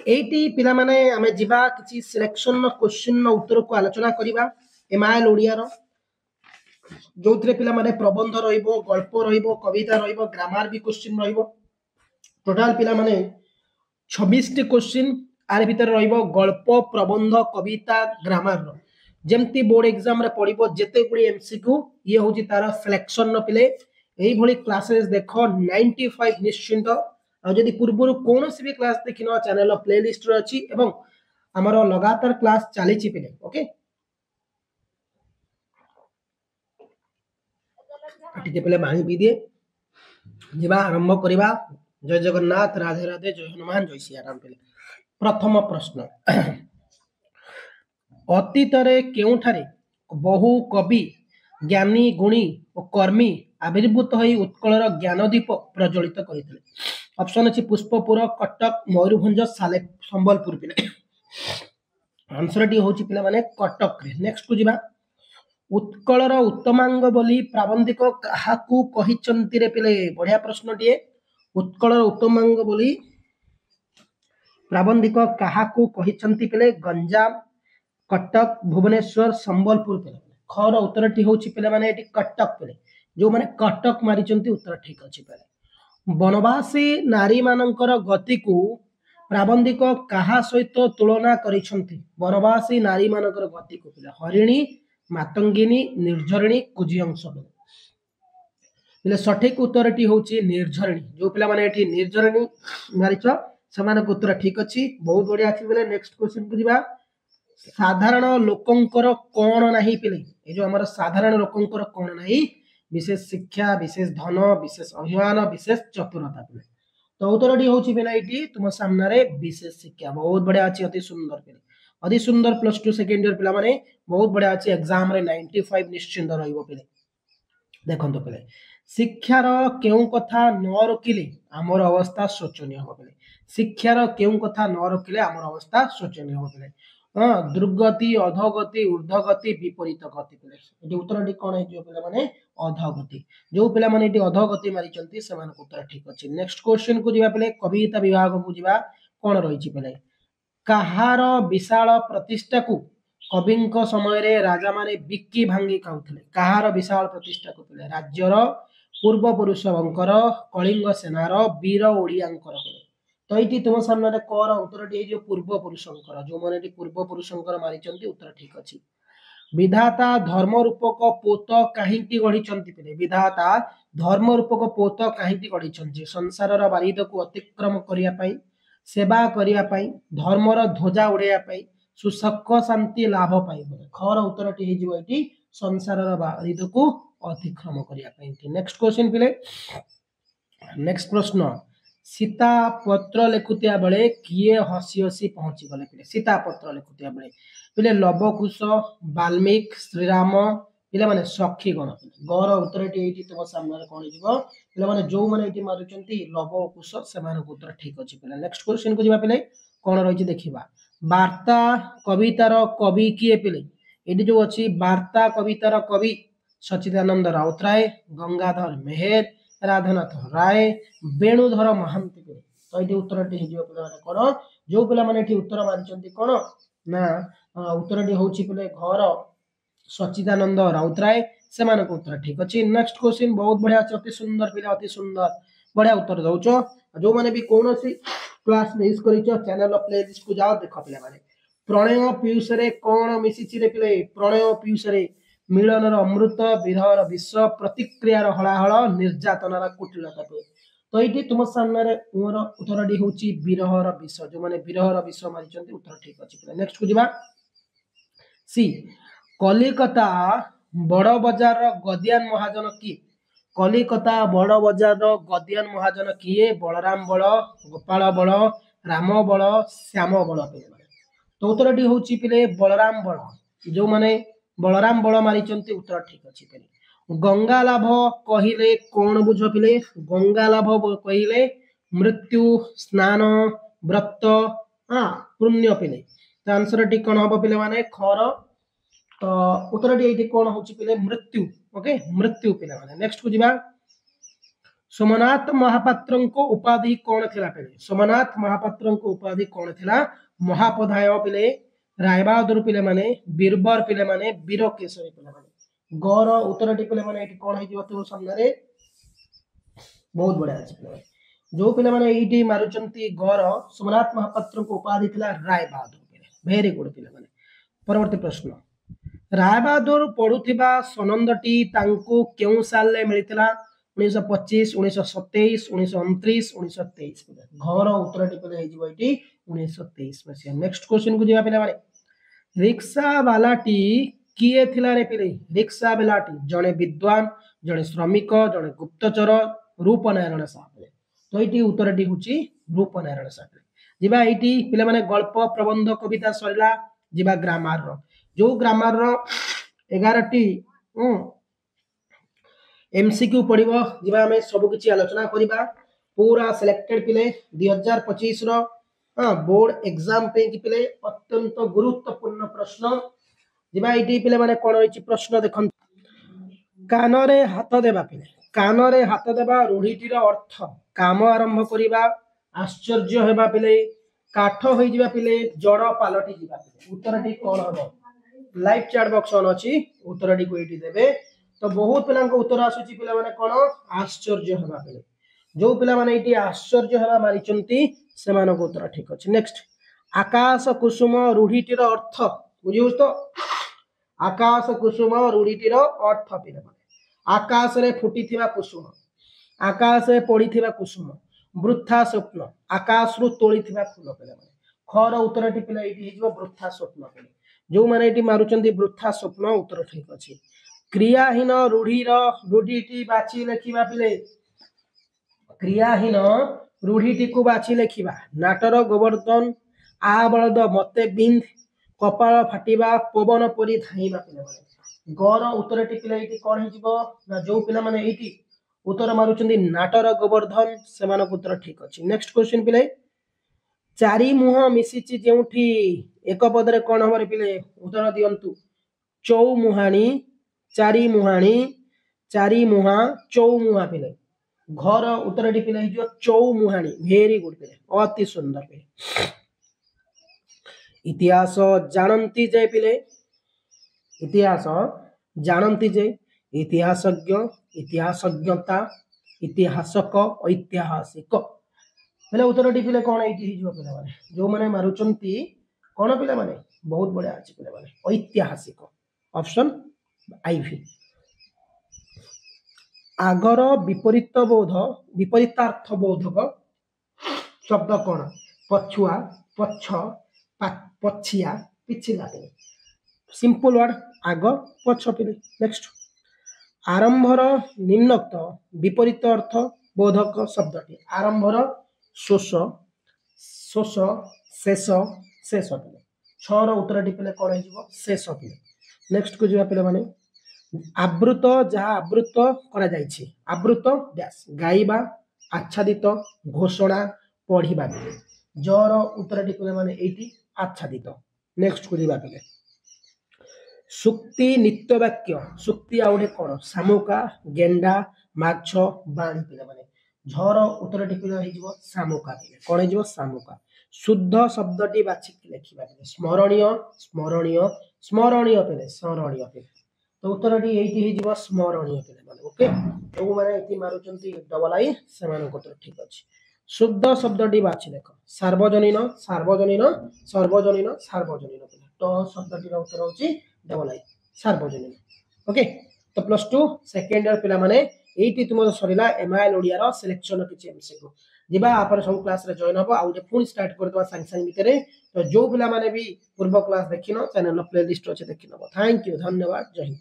Eighty पिला माने आमे जिबा किछि सिलेक्शन क्वेश्चन उत्तर को आलोचना करिबा एमआईएल ओडिया रो जोथरे पिला माने प्रबंध रहिबो गल्प रहिबो कविता रहिबो ग्रामर भी क्वेश्चन रहिबो टोटल पिला माने 26 टी क्वेश्चन आर भीतर रहिबो गल्प प्रबंध कविता ग्रामर रो जेमती बोर्ड एग्जाम रे पड़िबो जेते गुडी एमसीक्यू ये होची तार सिलेक्शन नो पिले एही भली क्लासेस देखो 95 निश्चिंत आ जदि पूर्वरु कोनोसी भी क्लास देखिनो चैनल प्लेलिस्ट रे अछि एवं हमरो लगातार क्लास चली छि पिले ओके टिके पहले पानी पी दिए जीवा आरंभ करिबा जय जगन्नाथ राधे राधे जय हनुमान जय सिया राम पहले प्रथम प्रश्न अतीतरे केउठारे बहु कवि ज्ञानी गुणी और कर्मी आविर्भूत होई उत्कलर ज्ञानदीप प्रज्वलित करथिले ऑप्शन अछि पुष्पपुर कटक मयूरभंज साले संबलपुर पिले आंसर टी होची पिला माने कटक रे नेक्स्ट को जिबा उत्कलर उत्तमांग बोली प्राबंधिक काहाकू कहिचंती रे पिले बढ़िया प्रश्न टिए उत्कलर उत्तमांग बोली प्राबंधिक काहाकू कहिचंती पिले गंजाम कटक भुवनेश्वर संबलपुर पिले खर उत्तर टी होची पिले माने एटी कटक पिले जो माने कटक मारिचंती उत्तर ठीक अछि पिले वनवासी नारी मानकर गति को प्राबंधिक काहा सहित तुलना करिसंती वनवासी नारी मानकर गति को पिले हरिणी मातंगिनी निर्झरिणी कुजियंश पिले सठिक उत्तर टी होची निर्झरिणी जो पिला माने एटी निर्झरिणी मारिच समान उत्तर ठीक अछि बहुत बढ़िया अछि पिले नेक्स्ट क्वेश्चन को जिबा साधारण लोकंकर कोन नाही पिले ए जो हमर साधारण लोकंकर कोन नाही विशेष शिक्षा विशेष धन विशेष अभिमान विशेष चतुरता पिले तो उत्तरटी होची पिला एटी तुम सामने रे विशेष शिक्षा बहुत बढ़िया अछि अति सुंदर पिले अति सुंदर प्लस 2 सेकंड ईयर पिला माने बहुत बढ़िया अछि एग्जाम रे 95 निश्चिंत रहिबो पिले देखंतो पिले शिक्षार केउ कथा न रोकिले हमर अवस्था शोचनीय हो पिले शिक्षार केउ कथा न रोकिले हमर अवस्था शोचनीय हो पिले दुर्गति अधोगति ऊर्ध्वगति विपरीत गति पिले एटी उत्तरटी कोन हे जो पिला माने अधोगति जो पिला माने एटी अधोगति मारि चंती समान उत्तर ठीक अछि नेक्स्ट क्वेश्चन को जिबा पिले कविता विभाग को जिबा कोन रहिछि पिले काहार विशाल प्रतिष्ठा को कविंक समय रे राजा माने बिक्की भांगी खाउथले काहार विशाल प्रतिष्ठा को पिले राज्यर पूर्व पुरुषवंकर कलिंग सेनार वीर ओडियांकर पिले तो ये तुम सामने कर उत्तर जो पूर्व पुरुषंकर जो माने पूर्व पुरुषंकर मारिचंती उत्तर ठीक अछि विधाता धर्म रूपक पोत काहींकी गढ़िचंती पिले विधाता धर्म रूपक पोत काहींकी गढ़िचंती संसारर बारिद को अतिक्रम करिया पई सेवा करिया पई धर्मर ध्वजा उड़ाइया पई सुसख शांति लाभ पाई खर उत्तर टी हिजो एटी संसारर बारिद को अतिक्रम करिया पई नेक्स्ट क्वेश्चन पिले नेक्स्ट प्रश्न सीता पत्र लेखुतिया बेले किए हसी हसी पहुंची गले पिले सीता पत्र लेखुतिया बेले पिले लवकुश वाल्मीकि श्रीराम पिले माने सखी गण गौर उत्तर टी एटी तुम सामने कोन जिवो पिले माने जो माने एटी मारुचंती लवकुश से माने उत्तर ठीक अछि पिले नेक्स्ट क्वेश्चन को जिबा पिले कोन रहिछि देखिबा वार्ता कवितार कवि किए पिले एटी जो अछि वार्ता कवितार कवि सच्चिदानंद राउतराय गंगाधर मेहेर राधानाथ राय वेणुधर महांती पिले तो ये उत्तर टी हिजो पिले माने कोन जो पिला माने एटी उत्तर मारिचंती कोन ना उत्तर टी होची पिले घर सच्चिदानंद राउतराय से माने उत्तर ठीक अछि नेक्स्ट क्वेश्चन बहुत बढ़िया अछि अति सुंदर पिला अति सुंदर बढ़िया उत्तर दउचो जो माने भी कोनोसी क्लास मिस करिचो चैनल प्लेलिस्ट को जाओ देखो पिला माने प्रणय पीयूष रे कोन मिसिछि रे पिले प्रणय पीयूष रे मिलनर अमृत विरहर विष प्रतिक्रियार हलाहल निर्यातनार कुटिलता पे तो ये तुम सामने मोर उत्तरटी होची विरहर विष जो माने विरहर विष मारिचंती उत्तर ठीक अछि नेक्स्ट को जिबा सी कलिकता बड़ बजार गदियान महाजन की कलिकता बड़ बजार गदियान महाजन किए बलराम बड़ गोपाल बड़ राम बड़ श्याम बड़ तो उत्तरटी होची पिले बलराम बड़ जो माने बलराम बड़ मारिचंती उत्तर ठीक अछि पिले गंगा लाभ कहिले कोन बुझ पिले गंगा लाभ कहिले मृत्यु स्नान व्रत पुण्य पिले तो आंसर टी कोन हबो पिले माने खर तो उत्तर टी एठी कोन होची पिले मृत्यु ओके मृत्यु पिले माने नेक्स्ट को जिबा सोमनाथ महापात्र उपाधि कौन थिला पिले सोमनाथ महापात्र उपाधि कौन थिला महापधाय पिले रायबहादुर पिले माने बीरबर पिले माने वीर केशरी पिले माने गौर उत्तरटी पिले माने एटी कौन हेजिबो तो सामने बहुत बढ़िया अछि पिले जो पिले माने एटी मारुचंती गौर सोमनाथ महापात्र उपाधि थिला रायबहादुर पिले वेरी गुड पिले माने परवर्ती प्रश्न रायबहादुर पढ़ुथिबा सनंदटी तांको केउ साल ले मिलितला 1925 1927 1929 1923 घर उत्तर टिपले हेजिबो 1923 मसिया नेक्स्ट क्वेश्चन को जिबा पिला माने रिक्शा वालाटी किए थिला रे पिले रिक्शा वालाटी जणे विद्वान जणे श्रमिक जणे गुप्तचर रूपनारायण साहब तो एटी उत्तरटी होची रूपनारायण साहब जिबा एटी पिला माने गल्प प्रबंध कविता सरिला जिबा ग्रामर रो जो ग्रामर रो 11 टी एमसीक्यू पढ़िबो जिबा हमें सब किछि आलोचना करिबा पूरा सिलेक्टेड पिले 2025 रो बोर्ड एग्जाम पे कि पिले अत्यंत गुरुत्वपूर्ण प्रश्न जिबा इटी पिले माने कोन होइछि प्रश्न देखन कानरे हाथ देबा पिले कानरे हाथ देबा रूढ़ीटीर अर्थ काम आरंभ करिबा आश्चर्य हेबा पिले काठ होई जिबा पिले जड़ पालटी जिबा पिले उत्तरटी कोन हबो लाइव चैट बॉक्स ऑन अछि उत्तरटी को एटी देबे तो बहुत पिला उत्तर आसुची पिला माने कोन आश्चर्य हेबा पिले जो पिला माने एटी आश्चर्य हेबा मारिचंती से मानो उत्तर ठीक अछि नेक्स्ट आकाश कुसुम रूढ़ीटीर अर्थ बुझिउस तो आकाश कुसुम रूढ़ीटीर अर्थ पिला माने आकाश रे फुटीथिबा कुसुम आकाश रे पड़ीथिबा कुसुम वृथा स्वप्न आकाश रु तोळीथिबा फूल पिला माने खर उत्तरटी पिला एटी हिजबो वृथा स्वप्न पिले जो माने एटी मारुचंती वृथा स्वप्न उत्तर ठीक अछि क्रियाहीन रूढ़ीटी बाची लेखिबा पिले क्रियाहीन रूढ़ीटी को बाची लेखिबा नाटर गोवर्धन आ बलद मते बिंद कपाल फाटिबा पवन परी धाइबा पिले माने गौर उत्तरटी पिले एटी कोन हिजिबो ना जो पिला माने एटी उत्तर मारुचंती नाटर गोवर्धन से मानक उत्तर ठीक अछि नेक्स्ट क्वेश्चन पिले चारि मुह मिसिची जेउठी एक पदरे कोन हमरे पिले उत्तर दियंतु चौमुहाणी चारि मुहा चौमुहा पिले घर उत्तरटी पिले हिजो चौमुहाणी वेरी गुड पिले अति सुंदर पिले इतिहास जानंती जे पिले इतिहास जानंती जे इतिहासज्ञ इतिहासज्ञता इतिहासक ऐतिहासिक पहले उत्तरटी पिले कोन एटी हिजो पिले माने जो माने मारुचंती कोन पिले माने बहुत बढ़िया अछि पिले माने ऐतिहासिक ऑप्शन आईवी आगर विपरीत बोध विपरीतार्थ बोधक शब्द कोन पछुआ पछ पछिया पिछिला सिंपल वर्ड आग पछ पिले नेक्स्ट आरंभर निम्नोक्त विपरीत अर्थ बोधक शब्दटी आरंभर शोष शोष शेष शेष पिले छर उत्तरटी पिले कोन हिजबो शेष पिले नेक्स्ट को जिबा पिले माने आवृत जहा आवृत करा जायछि आवृत डैश गाइबा आच्छादित घोषणा पढ़िबा पिले जर उत्तरटी पिले माने एटी आच्छादित नेक्स्ट को जिबा पिले सुक्ति नित्य वाक्य सुक्ति आउडे कोन सामुका गेंडा माछ बाणी पिले माने झर उत्तरटी पिले हिजबो सामुका पिले कोन हिजबो सामुका शुद्ध शब्दटी बाछि लेखिबा पिले स्मरणीय स्मरणीय स्मरणीय पिले स्मरणीय पिले तो उत्तरटी एटी हिजबो स्मरणीय पिले माने ओके जो माने एटी मारुचंती डबल आई से माने उत्तर ठीक अछि शुद्ध शब्दटी बाछि लेख सार्वजनीन सार्वजनीन सार्वजनीन सार्वजनीन पिले तो शब्दटीर उत्तर होची डबल आई सार्वजनीन ओके तो +2 सेकंड इयर पिला माने एटी तुम सरीला एमआईएल ओडिया रो सिलेक्शन किछि एमसीक्यू जिबा आपर सब क्लास रे जॉइन हबो आउ जे फुल स्टार्ट कर दवा संग संग भितरे तो जो पिला माने भी पूर्व क्लास देखिनो चैनल प्लेलिस्ट अछि देखिनो थैंक यू धन्यवाद जय हिंद।